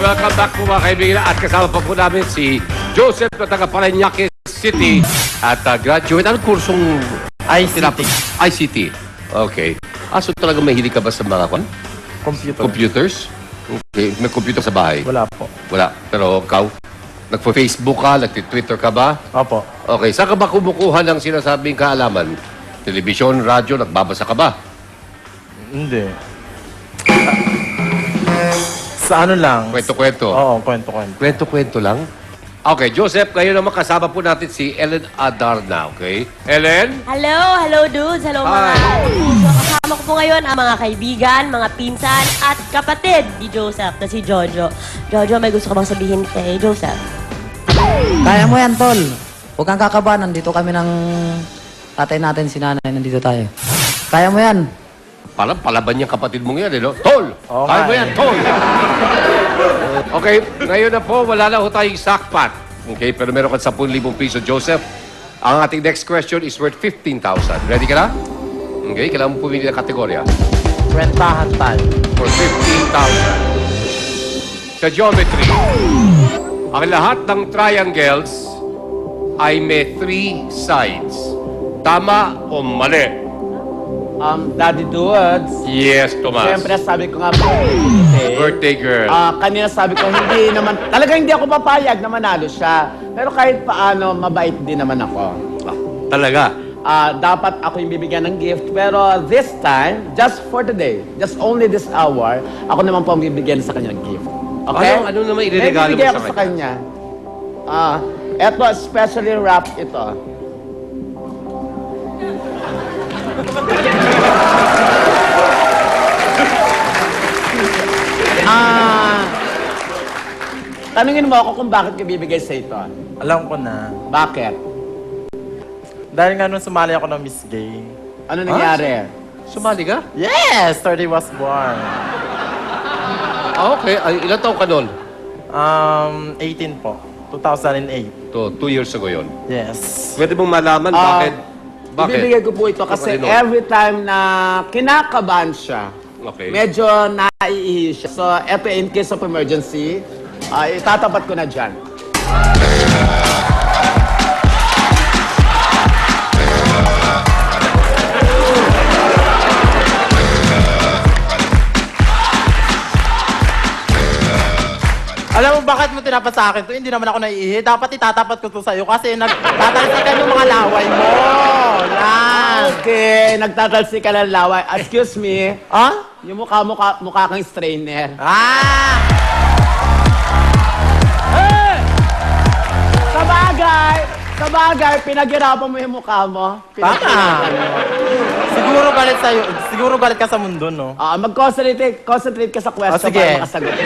welcome back po mga kaibigan. At kasama pa po namin si Joseph na taga Parañaque City at graduate. Anong kursong ICT. ICT. Okay. So talaga mahilig ka ba sa mga computers? Okay. May computer sa bahay? Wala po. Wala. Pero ikaw, nagpo-Facebook ka, nagti-Twitter ka ba? Opo. Okay. Saan ka ba kumukuha ng sinasabing kaalaman? Telebisyon, radyo, nagbabasa ka ba? Hindi. Sa ano lang? Kwento-kwento? Oo, kwento-kwento. Kwento-kwento lang? Okay, Joseph, ngayon naman kasama po natin si Ellen Adarna, okay? Ellen? Hello dudes, hello mga puso. Kasama ko po ngayon ang mga kaibigan, mga pinsan at kapatid ni Joseph na si Jojo. Jojo, may gusto ka bang sabihin kay Joseph? Kaya mo yan, Tol. Huwag kang kakabahan. Nandito kami ng tatay natin, si nanay. Nandito tayo. Kaya mo yan. Parang palaban yung kapatid mong yan, eh, no? Tol! Okay. Kaya mo yan, Tol! Okay, ngayon na po, wala na ho tayong sackpot. Okay, pero meron ka 10,000 piso, Joseph. Ang ating next question is worth 15,000. Ready ka na? Okay, kailangan mo pumili ng kategorya. Kwentahan tayo. For 15,000. Sa geometry, ang lahat ng triangles ay may 3 sides. Tama o mali? Daddy Dudes. Yes, Tomas. Siyempre, sabi ko nga birthday. Birthday girl. Kanina sabi ko, hindi naman, talaga hindi ako papayag na manalo siya. Pero kahit paano, mabait din naman ako. Talaga? Dapat ako yung bibigyan ng gift. Pero this time, just for today, just only this hour, ako naman po ang bibigyan sa kanya ng gift. Okay? Ano naman ireregalo mo May bibigay sa ako sa kanya. Eto, especially wrap ito. Tanungin mo ako kung bakit ko bibigay sa ito. Alam ko na. Bakit? Dahil nga nung sumali ako ng Miss Gay. Ano nangyari? Sumali ka? Yes! 30 was born. Okay. Ay, ilan taong ka nun? 18 po. 2008. 2 years ago yun. Yes. Pwede mong malaman bakit? Bakit? Ibibigay ko po ito kasi Ano? every time na kinakabahan siya, Okay. medyo naiihi siya. So, eto in case of emergency, itatapat ko na dyan. Alam mo bakit mo tinapat sa akin to? Hindi naman ako naiihi. Dapat itatapat ko to sa'yo kasi nagtatalsikan yung mga laway mo. Yan. Okay, nagtatalsi ka ng laway. Excuse me, Ah? yung mukha kang strainer. Ah! Sa bagay, pinaghirapan mo yung mukha mo. Tama. Siguro galit ka sa mundo, no? Concentrate ka sa question sige. para makasagot ka.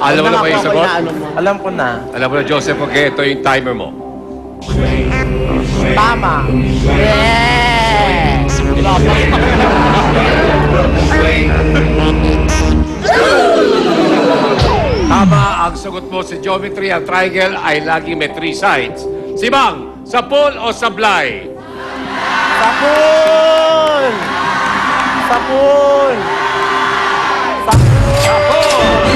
Alam mo na ba yung Ako, sagot? inaano mo. Alam ko na. Alam mo na, Joseph, okay, ito yung timer mo. Tama. Yes! Tama ang sagot mo sa geometry. Ang triangle ay lagi may 3 sides. Si Bang, sa pool o sablay? Sapul! Sapul! Sapul!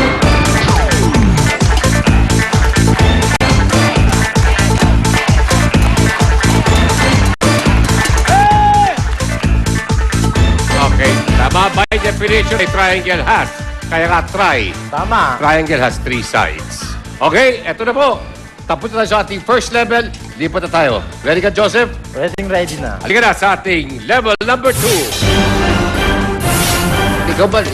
Okay. Tama, by definition, a triangle has. Kaya nga, Tama. triangle has 3 sides. Okay, eto na po. Tapos na tayo sa ating first level. Lipat na tayo. Ready ka, Joseph? Ready na. Halika na sa ating level number 2. Ikaw ba?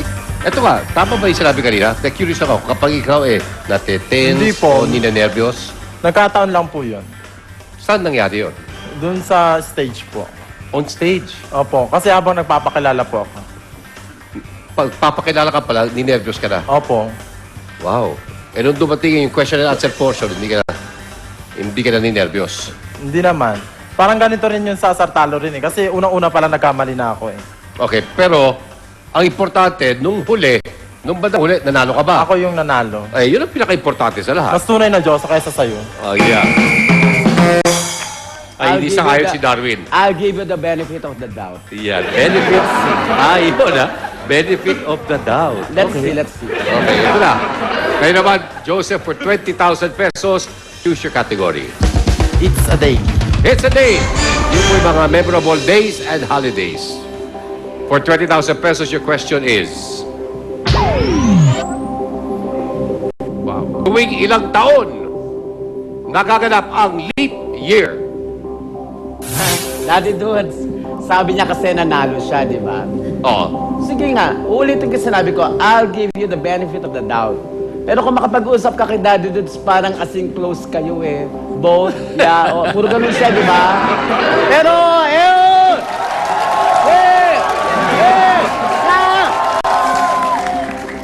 Eto ka, tama ba yung sinabi kanina? Na-curious ako. Kapag ikaw natitense Hindi po. o ninenervyos, Nagkataon lang po yun. saan nangyari yun? Doon sa stage po. On stage. Opo. Kasi habang nagpapakilala po ako. Pagpapakilala ka pala, ninervyos ka na. Opo. Wow. Eh, nung dumating yung question and answer portion, hindi ka na ninervyos. Hindi naman. Parang ganito rin yung sa Sartalo rin eh. Kasi unang-una pala nagkamali na ako eh. Okay, pero ang importante, nung huli, nung bandang huli, nanalo ka ba? Ako yung nanalo. Ay, yun ang pinaka-importante sa lahat. Mas tunay na Diyos kaysa sa'yo. Oh, yeah. Ay, hindi I'll give sangayon you si Darwin. I'll give you the benefit of the doubt. Yeah, benefits. Yun Benefit of the doubt. Let's see. Okay, ito na. Kayo naman, Joseph, for 20,000 pesos, choose your category. It's a day. It's a day. Yun po yung mga memorable days and holidays. For 20,000 pesos, your question is... Wow. Tuwing ilang taon nagaganap ang leap year? Daddy Dudes, sabi niya kasi nanalo siya, di ba? Oo. Sige nga, uulitin ko sinabi ko, I'll give you the benefit of the doubt. Pero kung makapag-usap ka kay Daddy Dudes, parang asing close kayo eh. Both, yeah, puro ganun siya, di ba? Pero,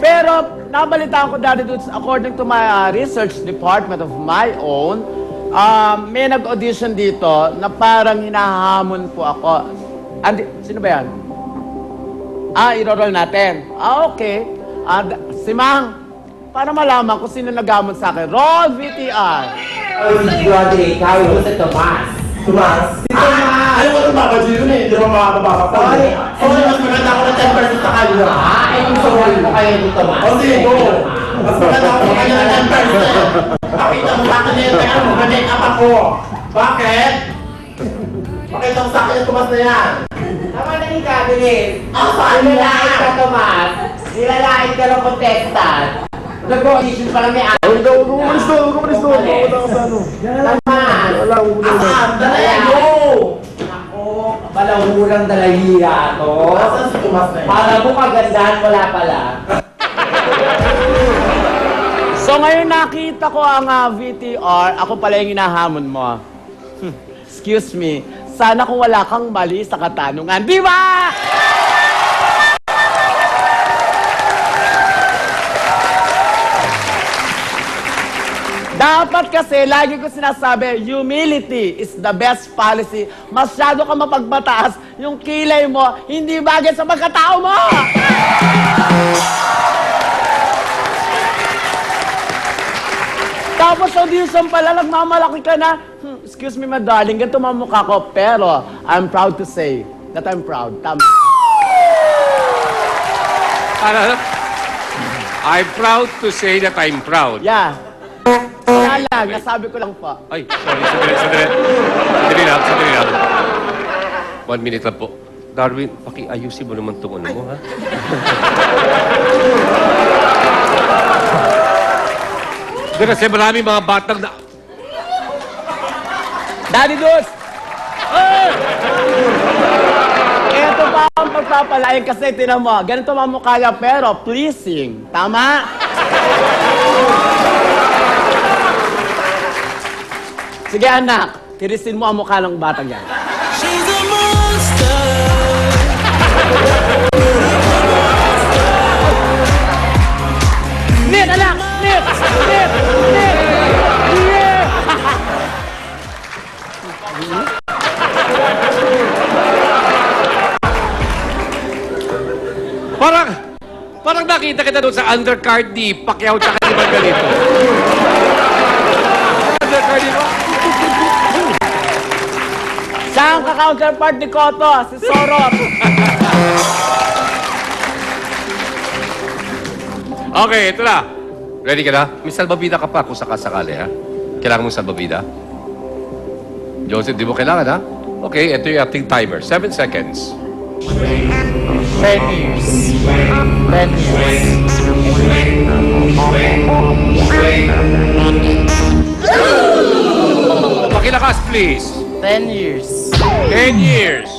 Pero, nabalitaan ko, Daddy Dudes, according to my research department of my own, may nag-audition dito na parang hinahamon po ako. Sino ba yan? I-roll natin. Okay. Si Mang, para malaman kung sino naghamon sa akin. Roll VTR. Grabe, ikaw yung si Tomas. Tomas? Si Tomas! Alam ko ito baka yun eh. Hindi naman makakabaka pa. Sorry, mas maganda ako ng 10% sa kanya. Yung sorry mo kayo ni Tomas. O sige, go. Mas maganda ako sa kanya ng 10%. Pakita mo sa akin na yun. Kaya mo, make up ako. Bakit? Pakita mo sa akin yung Tomas na yan. Tama na yung cabinet. Saan mo Nilalait ka, na? Tomas. Nilalait ka ng contestant. Nag-audition pa lang may ano. Umalis doon. Tomas! Dalayan mo. Ako, balahurang dalahira to. Asan si Tomas na yan? Para mo kagandahan, wala pala. So ngayon nakita ko ang VTR, ako pala yung hinahamon mo. Excuse me, sana kung wala kang mali sa katanungan. Di ba? Dapat kasi, lagi ko sinasabi, humility is the best policy. Masyado ka mapagbataas, yung kilay mo, hindi bagay sa pagkatao mo! Tapos audition pala, nagmamalaki ka na. Excuse me, my darling, ganito mamukha ko. Pero, I'm proud to say that I'm proud. Tama. I'm proud to say that I'm proud. Yeah. Kaya lang, nasabi ko lang po. Ay, sorry, sandali lang. Sandali lang. 1 minute lang po. Darwin, pakiayusin mo naman itong ano mo, ha? Kasi maraming mga batang na... Daddy Dos! Ito pa ang pagpapalain kasi tinan mo, ganito mamukha niya pero pleasing. Tama? Sige anak, tirisin mo ang mukha ng batang yan. She's a monster. Nit, anak! Nit! Nit! Nit! Yeah! Parang nakita kita doon sa undercard ni Pacquiao tsaka ni Margarito. Undercard ni Siya ang ka-counterpart ni Cotto, si Sorot. Okay, ito na. Ready ka na? May salbabida ka pa kung sakasakali, ha? Kailangan mong salbabida? Joseph, di mo kailangan, ha? Okay, ito yung ating timer. 7 seconds. 10 years. 10 years. Pakilakas, please. 10 years. 10 years.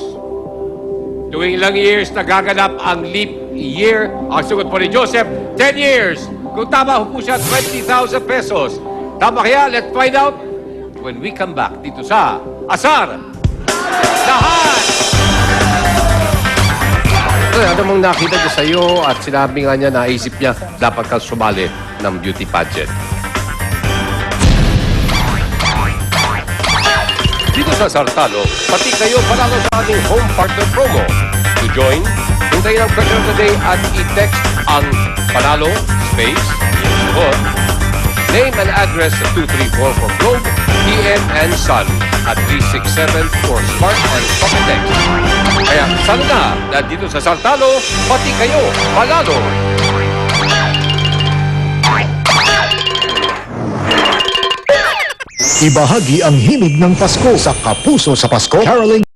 Tuwing ilang years nagaganap ang leap year. Ang sagot po ni Joseph, 10 years. Kung tama po siya, 20,000 pesos. Tama kaya? Let's find out when we come back dito sa Asar Lahat! Ano mong nakita niya sa'yo at sinabi nga niya, naisip niya, dapat kang sumali ng beauty pageant. Dito sa Sartalo, pati kayo panalo sa ating home partner promo. To join, hintayin ang question of the day at i-text ang panalo, space, yung sagot, Name and address at 234 for Globe, PM and Sun at 367 for Smart and Pocket Text. Kaya sana na dito sa Sartalo, pati kayo, palalo! Ibahagi ang himig ng Pasko sa Kapuso sa Pasko Caroling